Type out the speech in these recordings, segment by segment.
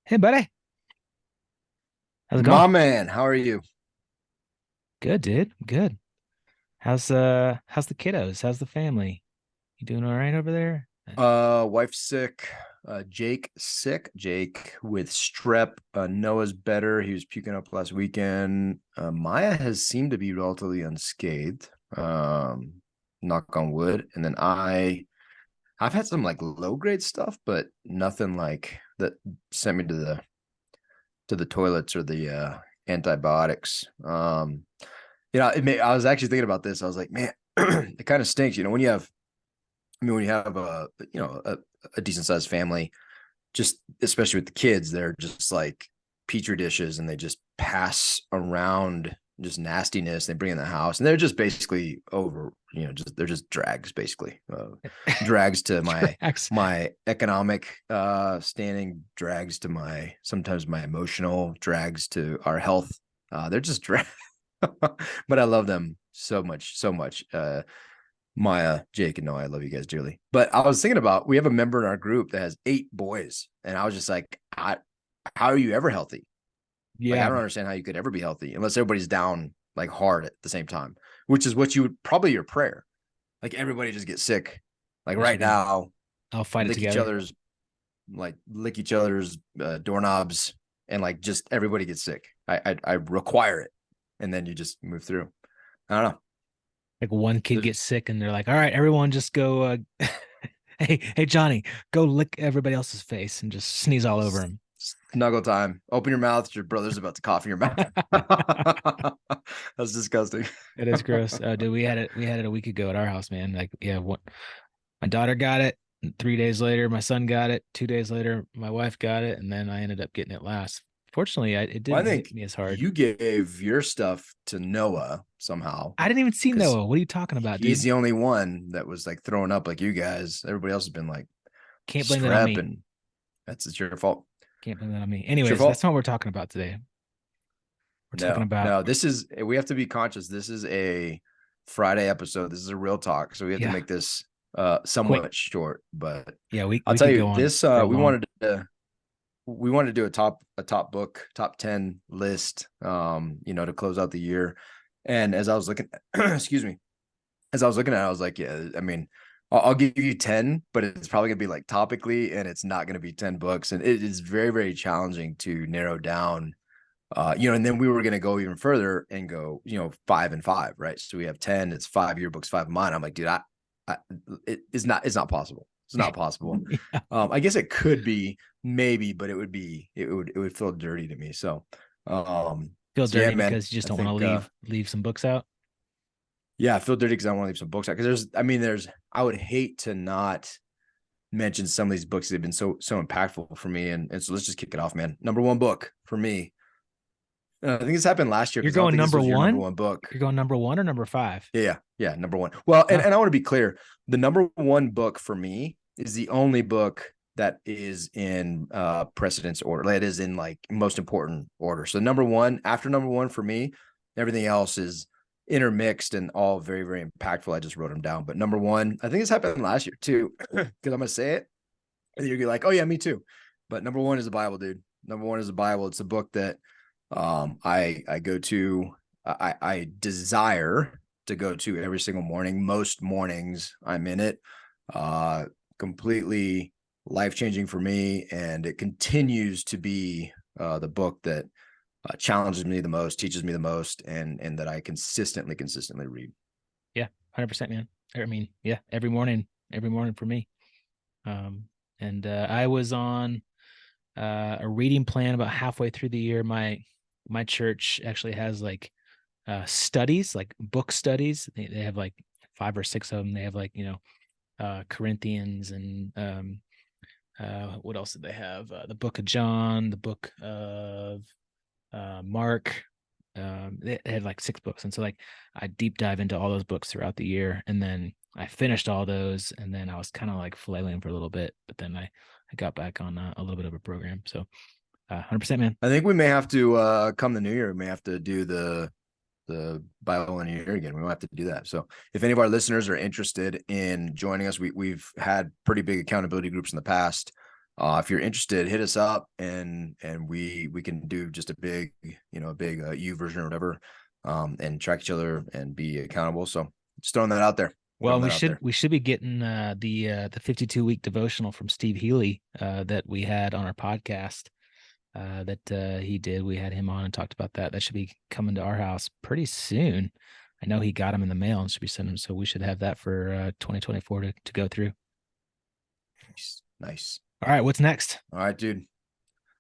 Hey, buddy. How's it My going? man, how are you? Good, dude. Good. How's the kiddos? How's the family? You doing all right over there? Wife's sick. Jake sick. Jake with strep. Noah's better. He was puking up last weekend. Maya has seemed to be relatively unscathed. Knock on wood. And then I've had some like low grade stuff, but nothing like that sent me to the toilets or the antibiotics. I was actually thinking about this. I was like, man, it kind of stinks, when you have when you have a decent sized family, just especially with the kids, they're just like petri dishes and they just pass around just nastiness. They bring in the house and they're just basically over, they're just drags, basically drags to Tracks. my economic standing, drags to my sometimes my emotional, drags to our health. They're just drags, but I love them so much, so much. Maya, Jake, and Noah, I love you guys dearly. But I was thinking about, we have a member in our group that has 8 boys, and I was just like, how are you ever healthy? Like, I Yeah, don't understand how you could ever be healthy unless everybody's down like hard at the same time, which is what you would probably your prayer. Like everybody just get sick, like that right should be. now, I'll fight it lick each together. other's lick each other's doorknobs, and like just everybody gets sick. I require it, and then you just move through. I don't know. Like one kid There's, gets sick and they're like, "All right, everyone, just go. Hey, Johnny, go lick everybody else's face and just sneeze all over him." Snuggle time. Open your mouth. Your brother's about to cough in your mouth. That's disgusting. It is gross. Dude, we had it a week ago at our house, man. Like, yeah, what my daughter got it. 3 days later, my son got it. 2 days later, my wife got it, and then I ended up getting it last. Fortunately, it Well, I didn't hit think me as hard. you gave your stuff to Noah somehow I didn't even see because Noah. What are you talking about, he's dude? the only one that was like throwing up like you guys. Everybody else has been like Can't blame that on strep, me. and it's your fault. Can't blame that on me. It's your Anyways, that's fault. not what we're talking about today. We're talking No, about, no. We have to be conscious. This is a Friday episode. This is a real talk. So we have to yeah, make this quick. somewhat short. But Yeah, we I'll we tell could you go on this, for long. we wanted to do a top book, top 10 list, to close out the year. And as I was looking, excuse me, as I was looking at it, I was like, yeah, I mean, I'll give you 10, but it's probably gonna be like topically, and it's not gonna be 10 books. And it is very, very challenging to narrow down. And then we were gonna go even further and go, 5 and 5, right? So we have 10, it's 5 yearbooks, 5 of mine. I'm like, dude, it's not possible. It's not possible. Yeah. I guess it could be maybe, but it would feel dirty to me. So, Feel so yeah, dirty man, because you just I don't want to think, leave some books out. yeah, I feel dirty because I want to leave some books out. Because I would hate to not mention some of these books that have been so impactful for me. And so let's just kick it off, man. Number one book for me. I think this happened last year You're because I don't going think this number was your number one. one book. You're going number one or number five. Yeah, number one. Well, and, Oh, and I want to be clear. The number one book for me is the only book that is in precedence order. That is in like most important order. So number one, after number one for me, everything else is intermixed and all very, very impactful. I just wrote them down. But number one, I think this happened last year too, because I'm gonna say it. And you're like, oh yeah, me too. But number one is the Bible, dude. Number one is the Bible. It's a book that I go to. I desire to go to every single morning. Most mornings I'm in it. Uh, Completely life changing for me, and it continues to be the book that challenges me the most, teaches me the most, and that I consistently read. yeah, 100%, man. I mean, yeah, every morning for me. Um, and I was on a reading plan about halfway through the year. My church actually has like studies, like book studies. They have like five or six of them. They have like Corinthians and what else did they have? The Book of John, the Book of Mark. They had like six books, and so like I deep dive into all those books throughout the year, and then I finished all those, and then I was kind of like flailing for a little bit, but then I got back on a little bit of a program. So 100%, man. I think we may have to come the new year. We may have to do the Bible in a year again. We might have to do that. So if any of our listeners are interested in joining us, we've had pretty big accountability groups in the past. If you're interested, hit us up and we can do just a big, you version or whatever, and track each other and be accountable. So just throwing that out there. Well, we should be getting the 52-week devotional from Steve Healy that we had on our podcast that he did. We had him on and talked about that. That should be coming to our house pretty soon. I know he got them in the mail and should be sending them, so we should have that for 2024 to go through. Nice. All right, what's next? All right, dude.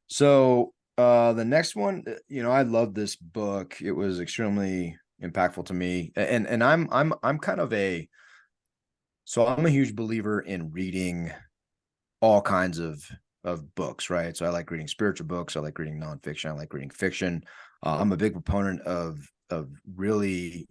So the next one, I love this book. It was extremely impactful to me. And I'm kind of I'm a huge believer in reading all kinds of books, right? So I like reading spiritual books, I like reading nonfiction, I like reading fiction. I'm a big proponent of really,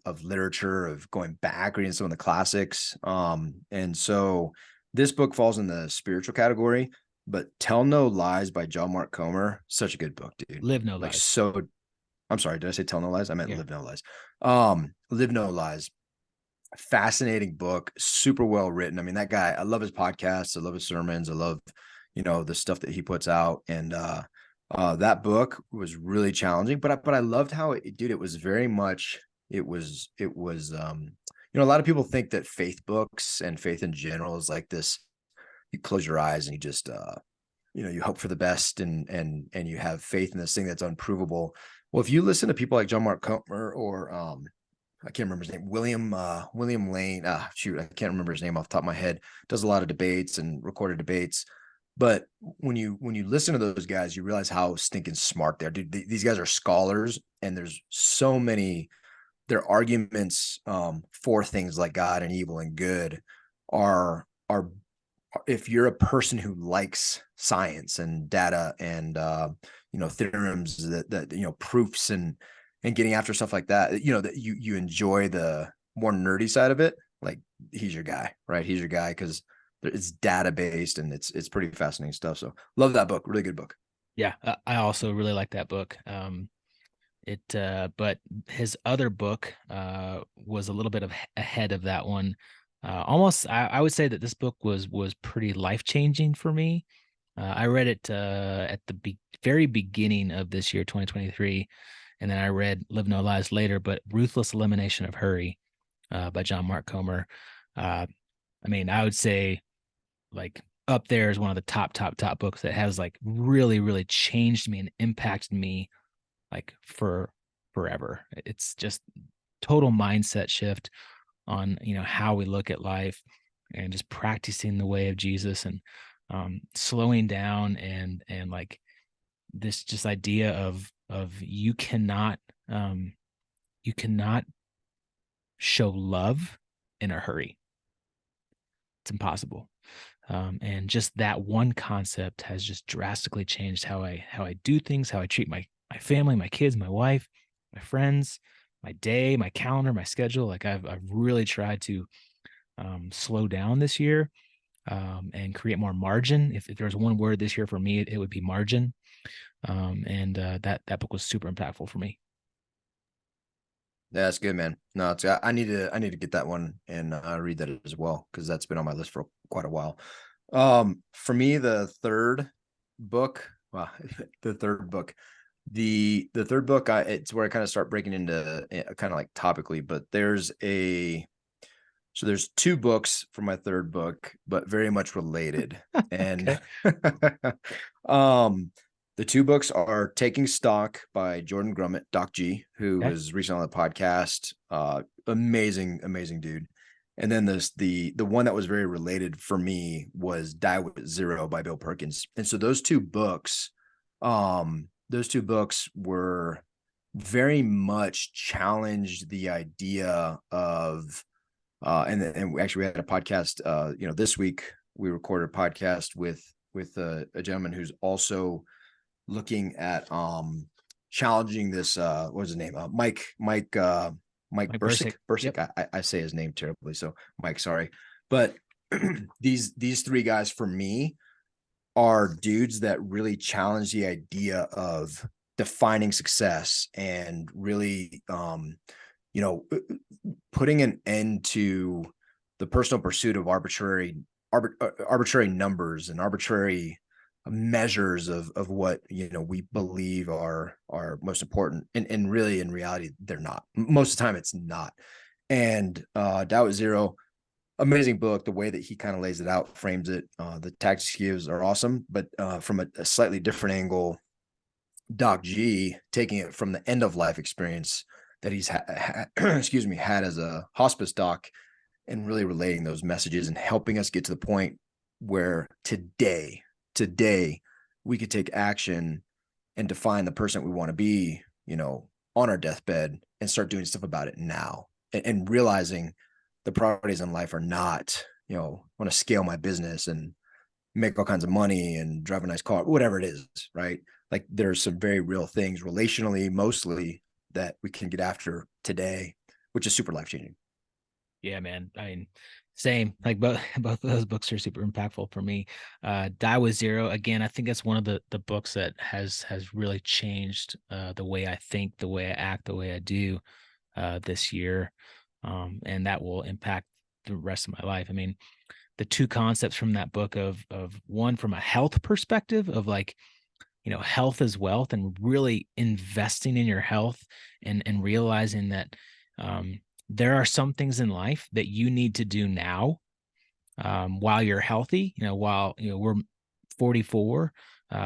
of literature, of going back, reading some of the classics. And so this book falls in the spiritual category, but Tell No Lies by John Mark Comer, such a good book, dude. Live No Like, Lies. so I'm sorry, did I say Tell No Lies? I meant Yeah. Live No Lies. Live No Lies. Fascinating book, super well written. I mean, that guy, I love his podcasts, I love his sermons, I love, the stuff that he puts out. And that book was really challenging, but I loved how it was very much, it was a lot of people think that faith books and faith in general is like this, you close your eyes and you just you hope for the best and you have faith in this thing that's unprovable. Well, if you listen to people like John Mark Comer or I can't remember his name, William Lane. Shoot, I can't remember his name off the top of my head. Does a lot of debates and recorded debates. But when you listen to those guys, you realize how stinking smart they are. Dude, these guys are scholars, and there's so many. Their arguments for things like God and evil and good are if you're a person who likes science and data and theorems that proofs and getting after stuff like that, that you enjoy the more nerdy side of it, like he's your guy, right? He's your guy because it's data based and it's pretty fascinating stuff. So love that book. Really good book. Yeah, I also really like that book. But his other book was a little bit ahead of that one. Almost, I would say that this book was pretty life changing for me. I read it at the very beginning of this year, 2023, and then I read Live No Lies later. But Ruthless Elimination of Hurry by John Mark Comer. I mean, I would say like up there is one of the top books that has like really, really changed me and impacted me like for forever. It's just total mindset shift on how we look at life and just practicing the way of Jesus and slowing down and like this just idea of you cannot show love in a hurry. It's impossible. And just that one concept has just drastically changed how I do things, how I treat my family, my kids, my wife, my friends, my day, my calendar, my schedule. Like I've really tried to slow down this year and create more margin. If there's one word this year for me, it would be margin. And that book was super impactful for me. Yeah, that's good, man. No, I need to get that one and read that as well because that's been on my list for quite a while. For me, the third book, wow, the third book, the third book, it's where I kind of start breaking into kind of like topically, but there's two books for my third book, but very much related. And the two books are Taking Stock by Jordan Grummett, Doc G, who was recently on the podcast. Amazing dude. And then the one that was very related for me was Die with Zero by Bill Perkins. And so those two books were very much challenged the idea of and actually we had a podcast this week we recorded a podcast with a gentleman who's also looking at challenging this what was his name, Mike Bursick. Yep. I say his name terribly, so Mike, sorry. But these three guys for me are dudes that really challenge the idea of defining success and really putting an end to the personal pursuit of arbitrary numbers and arbitrary measures of what we believe are most important, and really in reality they're not. Most of the time it's not. And Doubt Zero, amazing book. The way that he kind of lays it out, frames it, the tactics he gives are awesome, but from a slightly different angle, Doc G, taking it from the end of life experience that he's excuse me, had as a hospice doc, and really relating those messages and helping us get to the point where today we could take action and define the person we want to be, on our deathbed, and start doing stuff about it now, and realizing the priorities in life are not, I want to scale my business and make all kinds of money and drive a nice car, whatever it is, right? Like there's some very real things relationally, mostly, that we can get after today, which is super life-changing. Yeah, man. I mean, same. Like both of those books are super impactful for me. Die with Zero, again, I think that's one of the books that has really changed the way I think, the way I act, the way I do this year. And that will impact the rest of my life. I mean, the two concepts from that book of one, from a health perspective, of like, health is wealth, and really investing in your health, and realizing that there are some things in life that you need to do now, while you're healthy, while we're 44,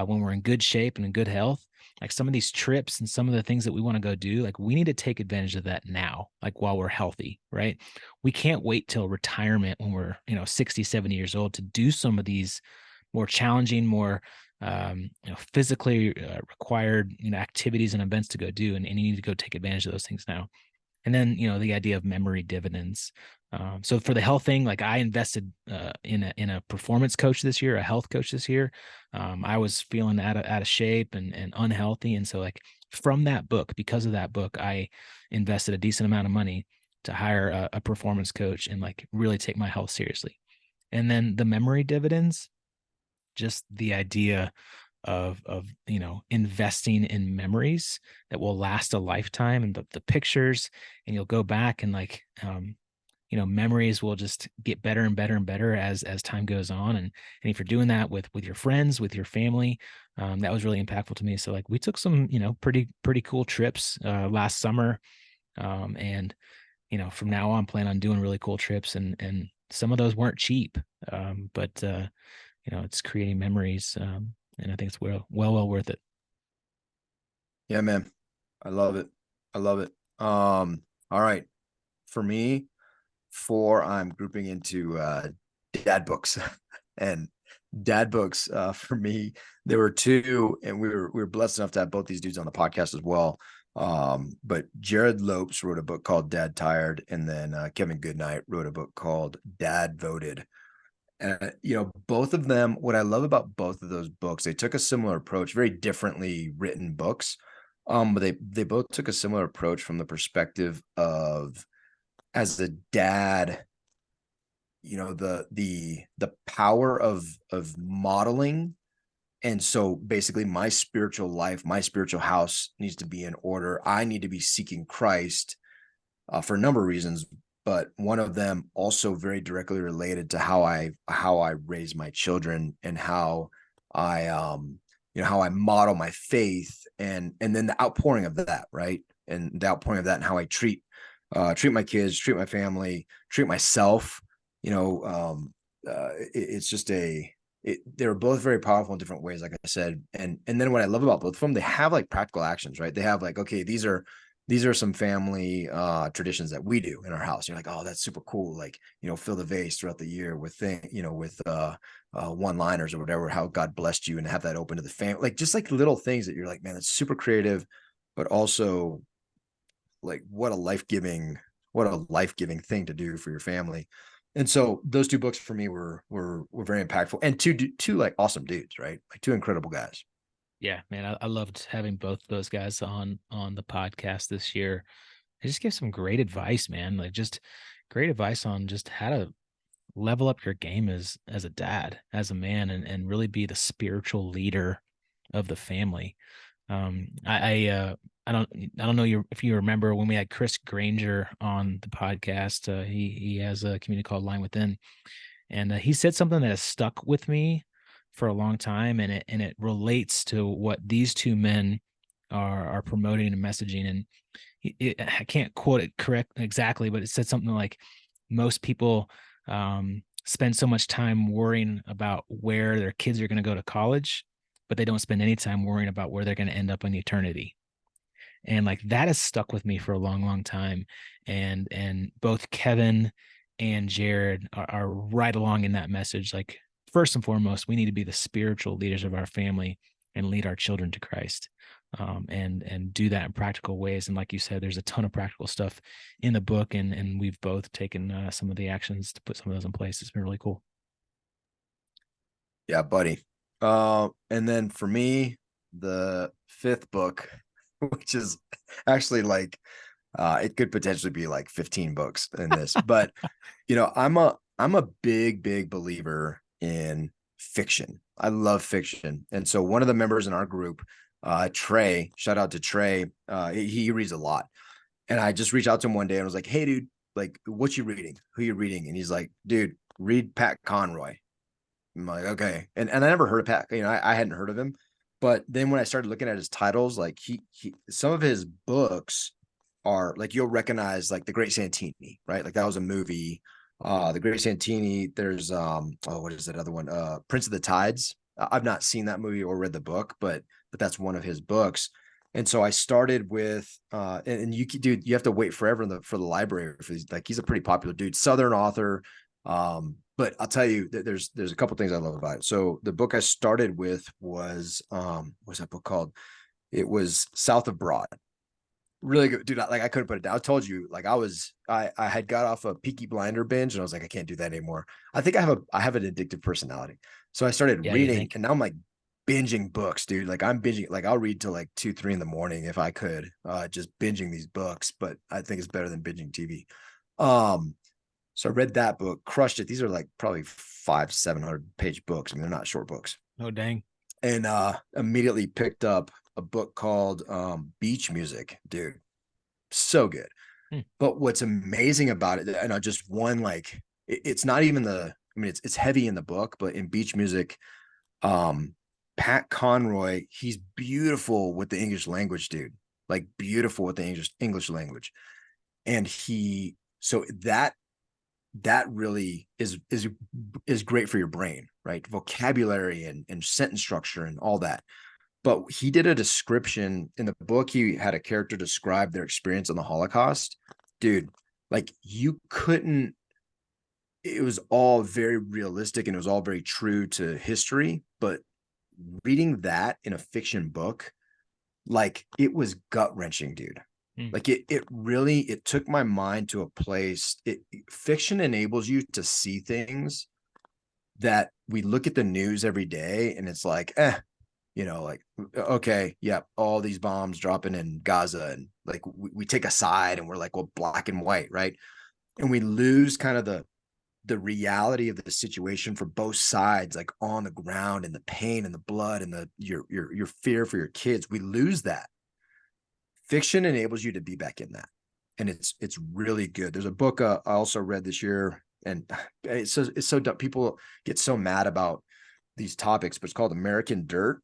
when we're in good shape and in good health. Like some of these trips and some of the things that we want to go do, like we need to take advantage of that now, like while we're healthy, right? We can't wait till retirement when we're 60, 70 years old to do some of these more challenging, more physically required activities and events to go do, and you need to go take advantage of those things now. And then the idea of memory dividends. So for the health thing, like I invested in a performance coach this year, a health coach this year. I was feeling out of shape and unhealthy, and so like from that book, because of that book, I invested a decent amount of money to hire a performance coach and like really take my health seriously. And then the memory dividends, just the idea of investing in memories that will last a lifetime, and the pictures, and you'll go back and like memories will just get better and better and better as time goes on. And if you're doing that with your friends, with your family, that was really impactful to me. So like we took some pretty cool trips last summer, and from now on plan on doing really cool trips, and some of those weren't cheap, but it's creating memories, and I think it's well worth it. Yeah, man. I love it. I love it. All right. For me, four, I'm grouping into dad books. And dad books, for me, there were two, and we were blessed enough to have both these dudes on the podcast as well. But Jared Lopes wrote a book called Dad Tired, and then Kevin Goodnight wrote a book called Dad Voted. And both of them, what I love about both of those books, they took a similar approach, very differently written books. But they both took a similar approach from the perspective of, as a dad, the power of modeling. And so basically my spiritual life, my spiritual house needs to be in order. I need to be seeking Christ for a number of reasons, but one of them also very directly related to how I raise my children, and how I how I model my faith, and then the outpouring of that, right? And the outpouring of that, and how I treat my kids, treat my family, treat myself. It's just they're both very powerful in different ways, like I said. And then what I love about both of them, they have like practical actions, right? They have like, okay, these are some family traditions that we do in our house. You're like, oh, that's super cool. Like, fill the vase throughout the year with with one-liners or whatever, how God blessed you, and have that open to the family. Like just like little things that you're like, man, that's super creative, but also like what a life-giving thing to do for your family. And so those two books for me were very impactful, and two like awesome dudes, right? Like two incredible guys. Yeah, man, I loved having both those guys on the podcast this year. They just give some great advice, man. Like just great advice on just how to level up your game as a dad, as a man, and really be the spiritual leader of the family. I don't know if you remember when we had Chris Granger on the podcast. He has a community called Line Within, And he said something that has stuck with me for a long time, and it relates to what these two men are promoting and messaging. And I can't quote it correct exactly, but it said something like most people spend so much time worrying about where their kids are going to go to college, but they don't spend any time worrying about where they're going to end up in eternity. And like that has stuck with me for a long, long time. And both Kevin and Jared are right along in that message. Like first and foremost, we need to be the spiritual leaders of our family and lead our children to Christ. And do that in practical ways. And like you said, there's a ton of practical stuff in the book, and we've both taken some of the actions to put some of those in place. It's been really cool. Yeah, buddy. And then for me, the fifth book, which is actually like it could potentially be like 15 books in this, but I'm a big believer in fiction. I love fiction. And so one of the members in our group, Trey, shout out to Trey, he reads a lot. And I just reached out to him one day and was like, hey dude, like what you reading? Who you reading? And he's like, dude, read Pat Conroy. I'm like, okay. And I never heard of Pat, I hadn't heard of him. But then when I started looking at his titles, like he some of his books are like you'll recognize like The Great Santini, right? Like that was a movie. The Great Santini, there's what is that other one? Prince of the Tides. I've not seen that movie or read the book, but that's one of his books. And so I started with and you dude, you have to wait forever for the library for these. Like he's a pretty popular dude, Southern author. But I'll tell you that there's a couple things I love about it. So the book I started with was what's that book called? It was South of Broad. Really good, dude. I couldn't put it down. I told you, like I had got off a Peaky Blinder binge, and I was like, I can't do that anymore. I think I have an addictive personality, so I started Yeah, you reading, think? and now I'm like binging books, dude. Like I'm binging, like I'll read till like 2, 3 in the morning if I could, just binging these books. But I think it's better than binging TV. Um, so I read that book, crushed it. These are like probably 500-700 page books. I mean, they're not short books. Oh, dang. And immediately picked up a book called Beach Music, dude. So good. Hmm. But what's amazing about it, and I just one like it's not even I mean, it's heavy in the book, but in Beach Music, um, Pat Conroy, he's beautiful with the English language, dude. Like beautiful with the English language. And so that really is great for your brain, right? Vocabulary and sentence structure and all that. But he did a description in the book. He had a character describe their experience in the Holocaust. Dude, like you couldn't, it was all very realistic and it was all very true to history. But reading that in a fiction book, like it was gut wrenching, dude. Hmm. Like it really, it took my mind to a place. Fiction enables you to see things that we look at the news every day and it's like, like, okay, yeah, all these bombs dropping in Gaza. And like, we take a side and we're like, well, black and white, right? And we lose kind of the reality of the situation for both sides, like on the ground and the pain and the blood and your fear for your kids. We lose that. Fiction enables you to be back in that. And it's really good. There's a book I also read this year, and it's so dumb. People get so mad about these topics, but it's called American Dirt,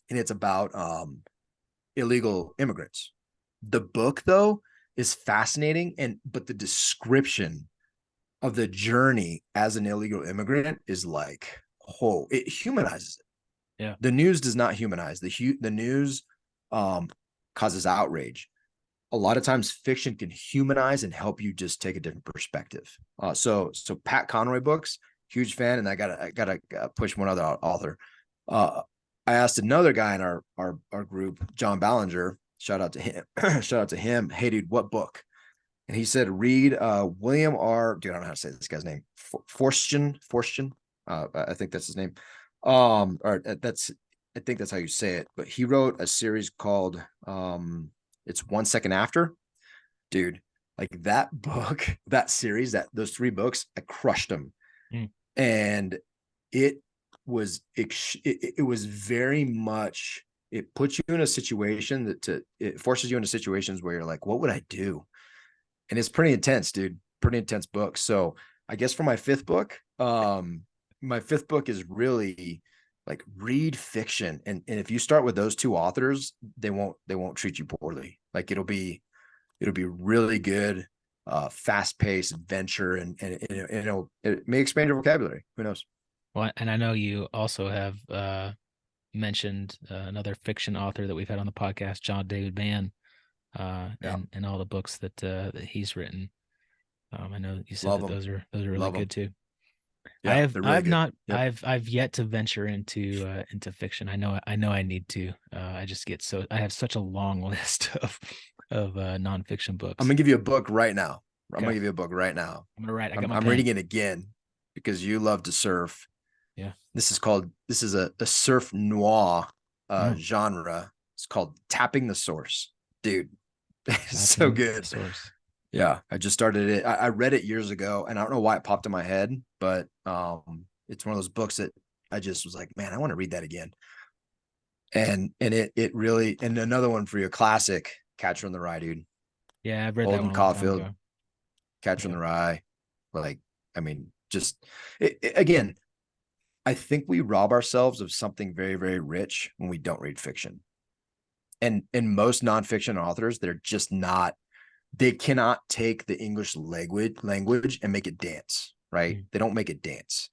and it's about illegal immigrants. The book though is fascinating, but the description of the journey as an illegal immigrant is like, oh, it humanizes it. Yeah. The news does not humanize the news. um Causes outrage. A lot of times fiction can humanize and help you just take a different perspective. So Pat Conroy books, huge fan. And I gotta push one other author. uh I asked another guy in our group, John Ballinger, shout out to him. Shout out to him. Hey dude, what book? And he said read William R. Dude, I don't know how to say this guy's name. Forstchen. I think that's his name. Or that's I think that's how you say it. But he wrote a series called it's 1 Second After. Dude, like that book, that series, those 3 books, I crushed them. Hmm. And it it was very much, it puts you in a situation it forces you into situations where you're like, what would I do? And it's pretty intense, dude. Pretty intense book. So I guess for my fifth book, My fifth book is really like read fiction. And if you start with those two authors, they won't treat you poorly. Like it'll be really good, fast paced adventure, and it may expand your vocabulary. Who knows? Well, and I know you also have mentioned another fiction author that we've had on the podcast, John David Mann, Yeah. and all the books that he's written. I know you said Love that them. those are really Love good them. too. Yeah, they're really I've good. not Yep. I've yet to venture into fiction. I know I need to. I just get so I have such a long list of nonfiction I'm books. gonna give you a book right now. I'm Okay, gonna give you a book right now. I'm gonna write. I got I'm my I'm pen. reading it again because you love to surf. Yeah. This is a surf noir Oh, genre. It's called Tapping the Source. Dude, it's so tapping the good. source. Yeah, I just started it. I read it years ago, and I don't know why it popped in my head, but it's one of those books that I just was like, man, I want to read that again. And it really, and another one for you, a classic, Catcher in the Rye, dude. Yeah, I've read that Holden one a long time Caulfield, ago. Catcher in Yeah. the Rye. Like, I mean, just again, I think we rob ourselves of something very, very rich when we don't read fiction. And most nonfiction authors, they're just not, they cannot take the English language and make it dance, right? Mm. They don't make it dance.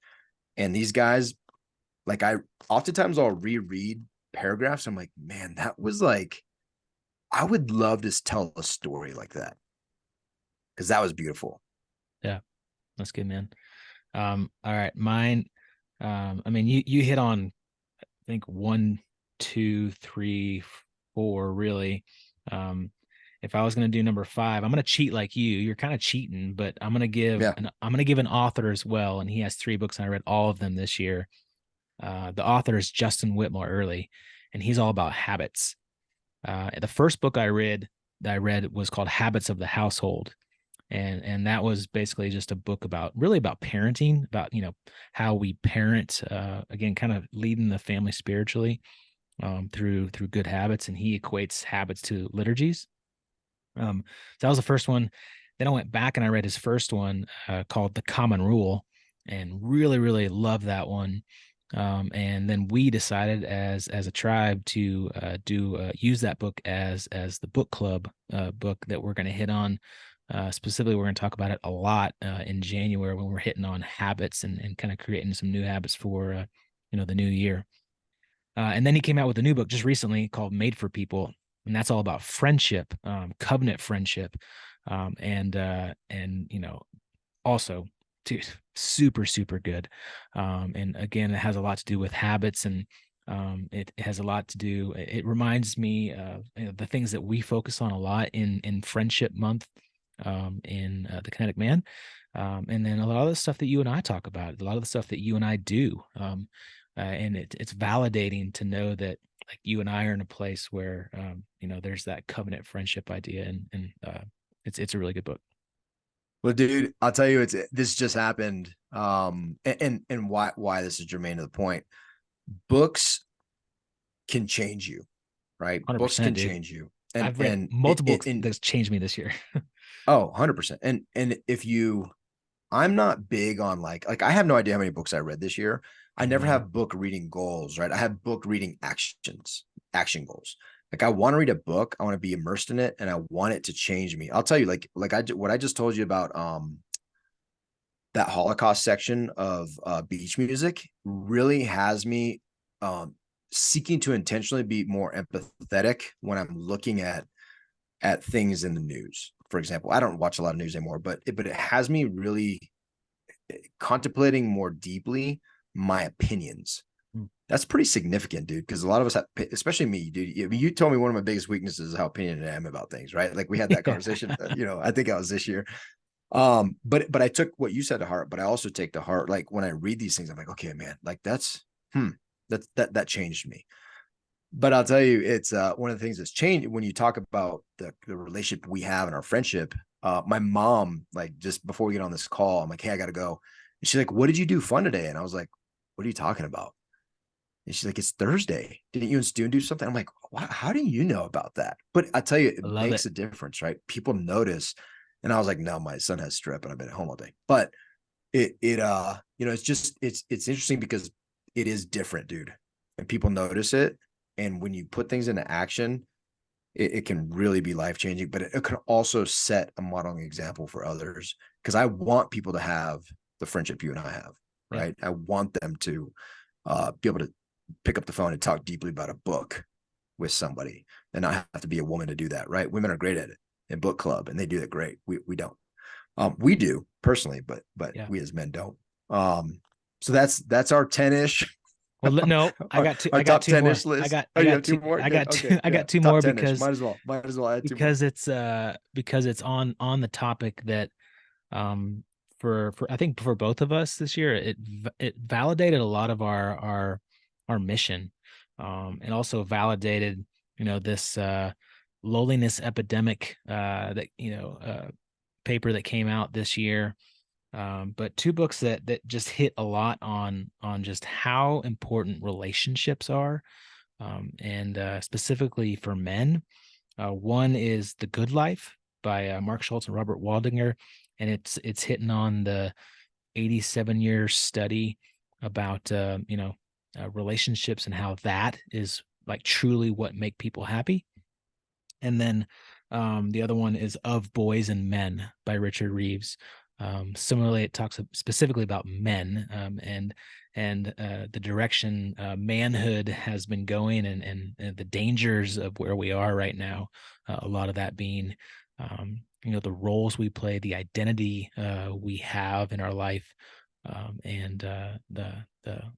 And these guys, like I oftentimes I'll reread paragraphs. I'm like, man, that was like, I would love to tell a story like that because that was beautiful. Yeah, that's good, man. All right, mine. I mean, you hit on I think one, two, three, four, really. Um, if I was gonna do number five, I'm gonna cheat like you. You're kind of cheating, but Yeah. I'm gonna give an author as well, and he has three books, and I read all of them this year. The author is Justin Whitmore Early, and he's all about habits. The first book I read was called Habits of the Household, and that was basically just a book about really about parenting, about how we parent, again, kind of leading the family spiritually, through good habits, and he equates habits to liturgies. So that was the first one. Then I went back and I read his first one, called The Common Rule, and really loved that one. And then we decided as a tribe to do use that book as the book club book that we're going to hit on. Specifically, we're going to talk about it a lot in January when we're hitting on habits and kind of creating some new habits for the new year. And then he came out with a new book just recently called Made for People, and that's all about friendship, covenant friendship, and also, dude, super good. And again, it has a lot to do with habits, and it has a lot to do. It reminds me of the things that we focus on a lot in Friendship Month, in the Kinetic Man, and then a lot of the stuff that you and I talk about, a lot of the stuff that you and I do. And it's validating to know that like you and I are in a place where there's that covenant friendship idea, and it's a really good book. Well, dude, I'll tell you, this just happened. And why this is germane to the point. Books can change you, right? Books 100%, can dude. change you. And I've read and multiple books and that's changed me this year. oh, 100%. And if you, I'm not big on like I have no idea how many books I read this year. I I don't never either. have book reading goals, right? I have book reading action goals. Like I want to read a book, I want to be immersed in it, and I want it to change me. I'll tell you, what I just told you about that Holocaust section of beach music really has me um seeking to intentionally be more empathetic when I'm looking at things in the news. For example, I don't watch a lot of news anymore, but it has me really contemplating more deeply my opinions. Mm. That's pretty significant, dude. Because a lot of us, have, especially me, dude. You told me one of my biggest weaknesses is how opinionated I am about things, right? Like we had that Yeah. conversation. I think I was this year. But I took what you said to heart. But I also take to heart, like when I read these things, I'm like, okay, man, like that changed me. But I'll tell you, it's one of the things that's changed when you talk about the relationship we have and our friendship. My mom, like just before we get on this call, I'm like, hey, I gotta go. And she's like, what did you do fun today? And I was like, what are you talking about? And she's like, it's Thursday. Didn't you and Stu do something? I'm like, wow, how do you know about that? But I tell you, it I love makes it. a difference, right? People notice. And I was like, no, my son has strep and I've been at home all day. But it's just it's interesting because it is different, dude, and people notice it. And when you put things into action, it can really be life changing, but it can also set a modeling example for others. Because I want people to have the friendship you and I have, Yeah. right? I want them to be able to pick up the phone and talk deeply about a book with somebody, and not have to be a woman to do that, right? Women are great at it in book club, and they do it great. We don't. We do personally, but Yeah. we as men don't. So that's our 10-ish. Well, no, I got two. Our I got top two 10 more. ish list. Oh, you have two more? I Good. got two. Okay. I Yeah. got two Top more 10 ish. Might as well add two more. because it's on the topic that for I think for both of us this year, it validated a lot of our mission, and also validated this loneliness epidemic that paper that came out this year. But two books that just hit a lot on just how important relationships are, and specifically for men. One is The Good Life by Mark Schultz and Robert Waldinger, and it's hitting on the 87-year study about relationships and how that is like truly what make people happy. And then the other one is Of Boys and Men by Richard Reeves. Similarly, it talks specifically about men, and the direction manhood has been going, and the dangers of where we are right now. A lot of that being, the roles we play, the identity we have in our life, and the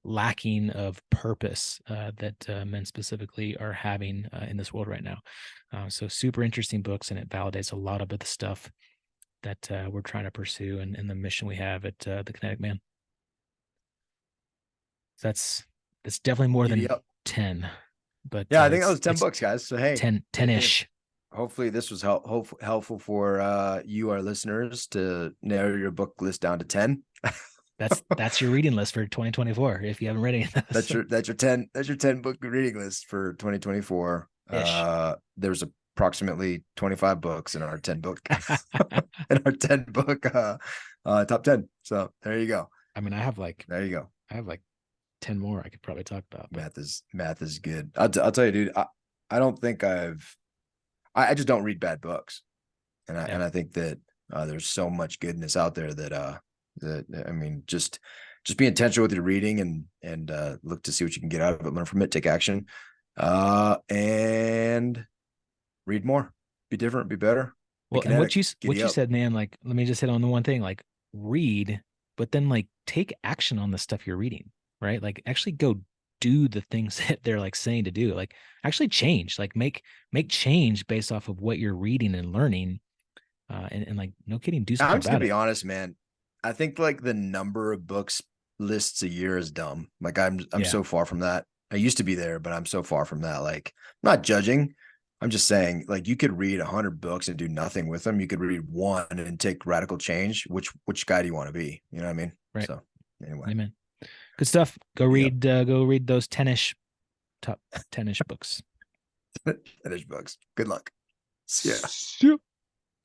lacking of purpose that men specifically are having in this world right now. So super interesting books, and it validates a lot of the stuff that we're trying to pursue and the mission we have at the Kinetic Man. So that's definitely more than Yep. 10, but Yeah, I think that was 10 it's books, guys. So hey, 10-ish. hopefully this was helpful for you, our listeners, to narrow your book list down to 10. That's your reading list for 2024 if you haven't read any of those. That's your 10 book reading list for 2024. Ish. There's approximately 25 books in our 10 book in our 10 book top 10. So there you go. I mean, There you go. I have like 10 more I could probably talk about. But Math is good. I'll tell you, dude. I don't think I just don't read bad books, and I think that there's so much goodness out there that I mean, just be intentional with your reading, and look to see what you can get out of it, learn from it, take action, and read more, be different, be better, be well, and what kinetic, you giddy up. said, man, like let me just hit on the one thing, like read, but then like take action on the stuff you're reading, right? Like actually go do the things that they're like saying to do. Like actually change, like make change based off of what you're reading and learning. And like no kidding, do something I'm just gonna about be it. honest, man. I think like the number of books lists a year is dumb. Like I'm Yeah. so far from that. I used to be there, but I'm so far from that. Like, I'm not judging. I'm just saying, like, you could read 100 books and do nothing with them. You could read one and take radical change. Which guy do you want to be? You know what I mean? Right. So anyway, Amen. Good stuff. yep. Go read those 10-ish top 10-ish books. Finish books. Good luck. Yeah. Yeah.